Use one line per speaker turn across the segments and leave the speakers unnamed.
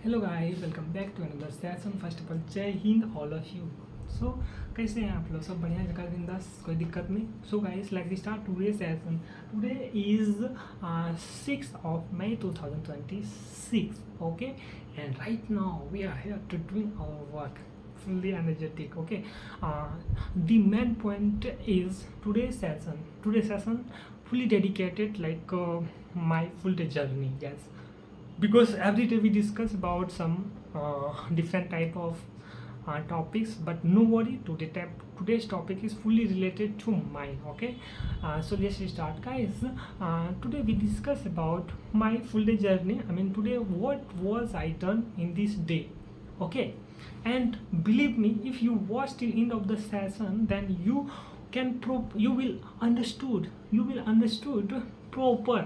Hello guys, welcome back to another session. First of all जय Hind all of you. So कैसे हैं आप लोग? सब बढ़िया जगह बिंदास, कोई दिक्कत नहीं। So guys, let's start today session. Today is 6 of May 2026, okay, and right now we are here to doing our work fully energetic, okay. The main point is today's session fully dedicated like my full day journey, yes, because every day we discuss about some different type of topics, but no worry, today's topic is fully related to mine, okay. So let's start, guys. Today we discuss about my full day journey. I mean, today what was I done in this day, okay. And believe me, if you watch till end of the session, then you will understood proper,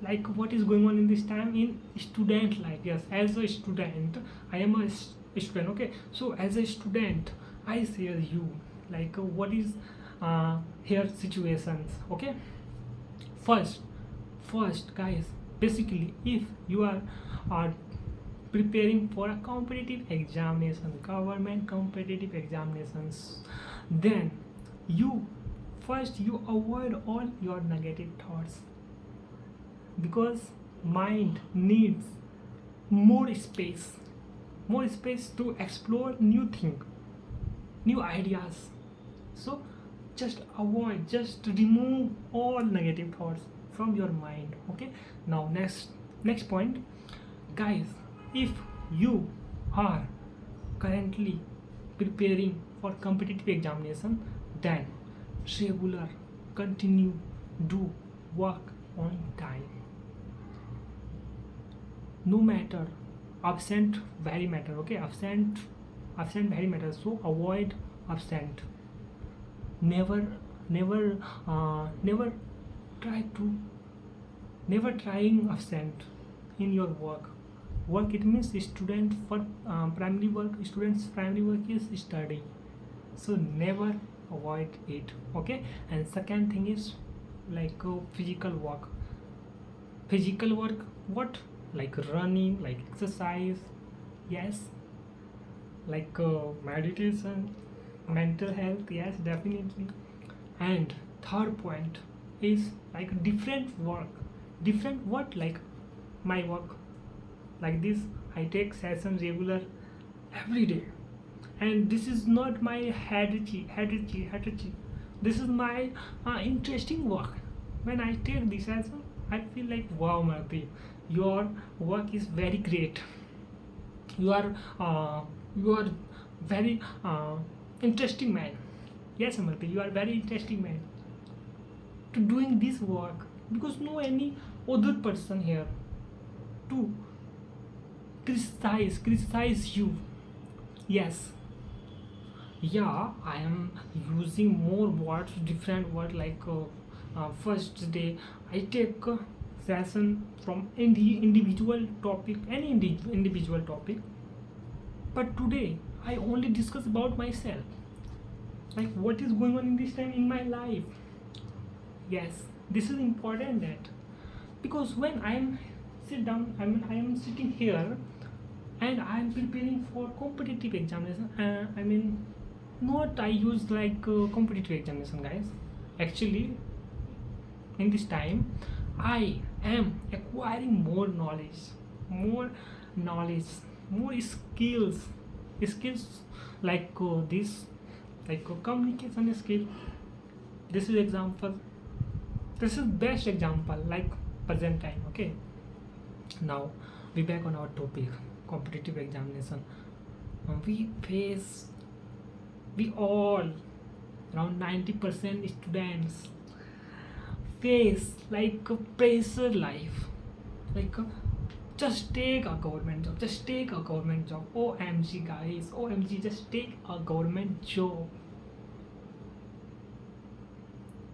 like what is going on in this time in student life. Yes, as a student, I am a student, okay. So as a student, I share you like what is here situations, okay. First, guys, basically, if you are preparing for a competitive examination, government competitive examinations, then you you avoid all your negative thoughts, because mind needs more space, to explore new thing, new ideas. So just remove all negative thoughts from your mind, okay. Now next point, guys, if you are currently preparing for competitive examination, then regular, continue, do work on time. No matter, absent very matter, okay. Absent very matter, so avoid absent. Never uh, never try to never trying absent in your work. It means student for primary work, students primary work is study, so never avoid it, okay. And second thing is like physical work, what, like running, like exercise, yes, like meditation, mental health, yes, definitely. And third point is like different what, like my work, like this, I take sessions regular every day, and this is not my heredity. This is my interesting work. When I take this session, I feel like, wow, Marti, your work is very great. You are very interesting man. Yes, Marti, you are very interesting man to doing this work, because no any other person here to criticize you. Yes, yeah, I am using more words, different word, like first day I take session from individual topic, any individual topic, but today I only discuss about myself, like what is going on in this time in my life. Yes, this is important, that because when I am sit down, I am sitting here and I am preparing for competitive examination. I mean, not I use like competitive examination, guys. Actually, in this time, I am acquiring more knowledge, more skills like this, like communication skill. This is example. This is best example, like present time. Okay. Now we back on our topic, competitive examination. We all, around 90% students face like a pressure life, like just take a government job, OMG, guys, OMG, just take a government job.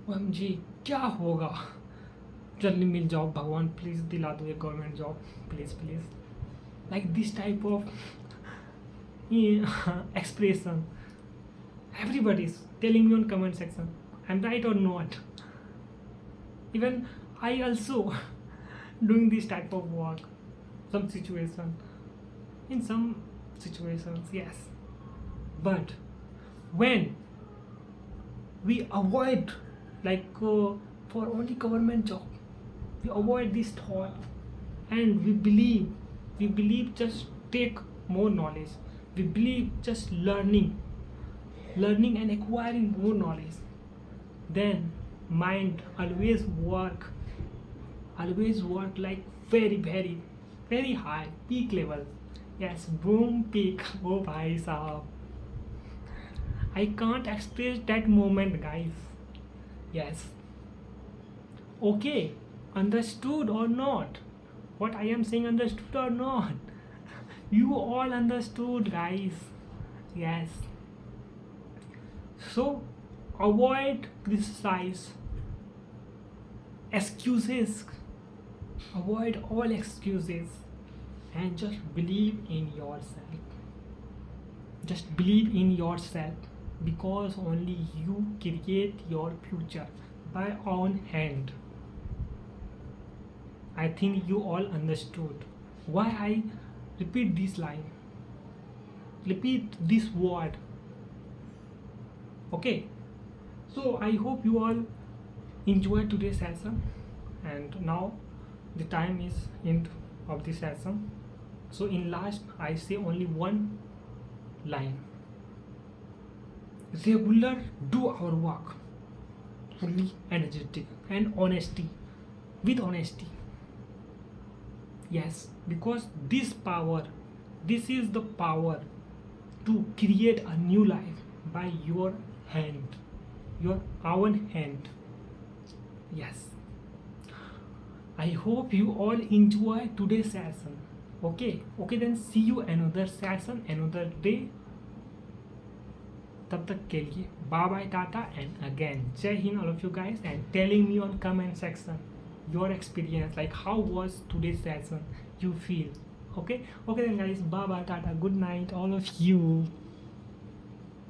OMG, क्या होगा, जल्दी मिल जाओ भगवान, please दिला दो एक government job, please please, like this type of expression everybody is telling me on comment section. I'm right or not? Even I also doing this type of work, some situation, in some situations, yes. But when we avoid, like for only government job, we avoid this thought, and we believe just take more knowledge, we believe just learning and acquiring more knowledge, then mind always work like very very very high peak level. Yes, boom peak. Oh bhai sahab, I can't express that moment, guys. Yes. Okay, understood or not, what I am saying, understood or not? You all understood, guys. Yes. So avoid criticize, excuses, avoid all excuses, and just believe in yourself. Just believe in yourself, because only you create your future by own hand. I think you all understood why I repeat this line, repeat this word. Okay, so I hope you all enjoyed today's session, and now the time is end of the session. So in last I say only one line: regular do our work fully energetic and honesty, with honesty. Yes, because this is the power to create a new life by your hand, your own hand. Yes, I hope you all enjoy today's session. Okay, then see you another session, another day. तब तक के लिए bye bye tata and again Jai Hind all of you guys, and telling me on comment section your experience, like how was today's session you feel. Okay then guys, bye bye, tata, good night all of you.